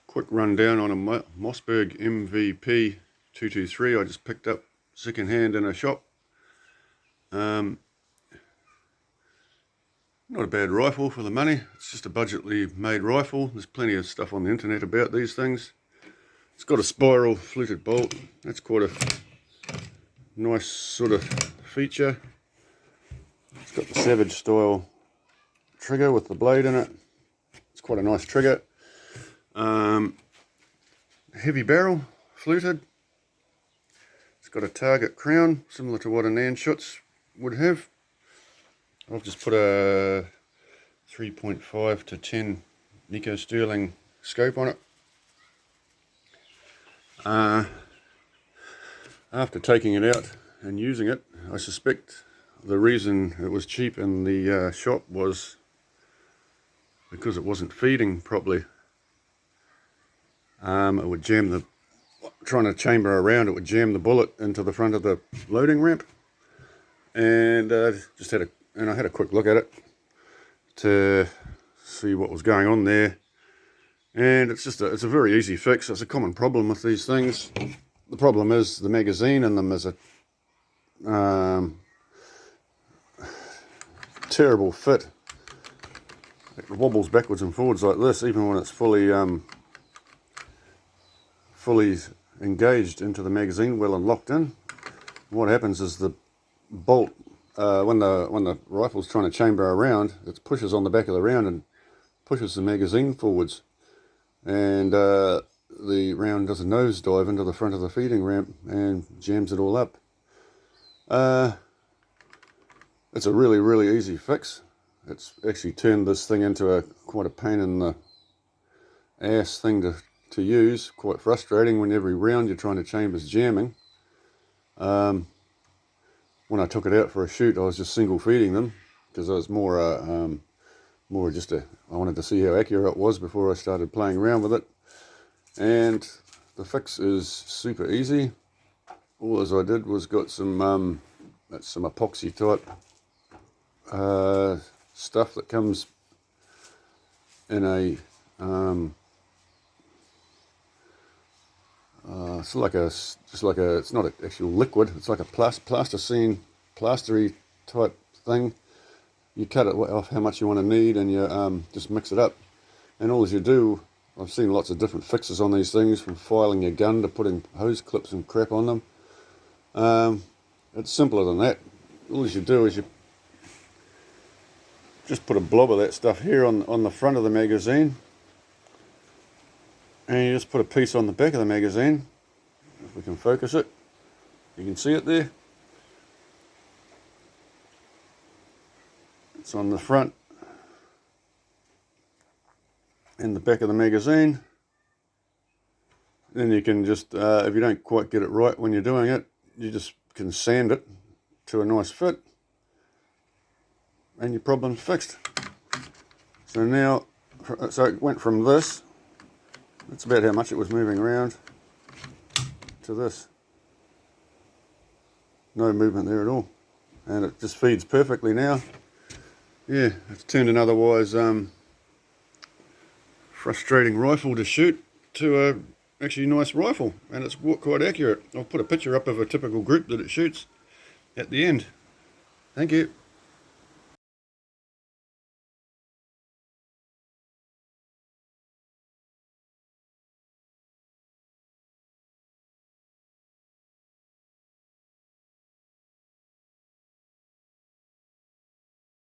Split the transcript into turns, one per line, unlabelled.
Quick rundown on a Mossberg MVP 223 I just picked up second hand in a shop. Not a bad rifle for the money. It's just a budgetly made rifle. There's plenty of stuff on the internet about these things. It's got a spiral fluted bolt. That's quite a nice sort of feature. It's got the Savage style trigger with the blade in it. It's quite a nice trigger. Heavy barrel, fluted. It's got a target crown, similar to what an Anschutz would have. I've just put a 3.5 to 10 Nico Sterling scope on it. After taking it out and using it, I suspect the reason it was cheap in the shop was because it wasn't feeding properly. It would jam the, trying to chamber around, it would jam the bullet into the front of the loading ramp. And I had a quick look at it to see what was going on there. And it's a very easy fix. It's a common problem with these things. The problem is the magazine in them is a terrible fit. It wobbles backwards and forwards like this, even when it's fully engaged into the magazine well and locked in. What happens is the bolt, when the rifle's trying to chamber around, it pushes on the back of the round and pushes the magazine forwards, and the round does a nosedive into the front of the feeding ramp and jams it all up. It's a really easy fix. It's actually turned this thing into quite a pain in the ass thing to use. Quite frustrating when every round you're trying to chamber is jamming. When I took it out for a shoot, I was just single feeding them because I was I wanted to see how accurate it was before I started playing around with it. And the fix is super easy. All as I did was got some epoxy type stuff that comes in a it's not an actual liquid, it's like a plasticine, plastery type thing. You cut it off how much you want to need, and you just mix it up. And all as you do, I've seen lots of different fixes on these things, from filing your gun to putting hose clips and crap on them. It's simpler than that. All as you do is you just put a blob of that stuff here on the front of the magazine, and you just put a piece on the back of the magazine. If we can focus it, you can see it there. It's on the front and the back of the magazine. Then you can just, if you don't quite get it right when you're doing it, you just can sand it to a nice fit, and your problem's fixed. So now, so it went from this, that's about how much it was moving around, to this. No movement there at all. And it just feeds perfectly now. Yeah, it's turned an otherwise frustrating rifle to shoot to a actually nice rifle, and it's quite accurate. I'll put a picture up of a typical group that it shoots at the end. Thank you.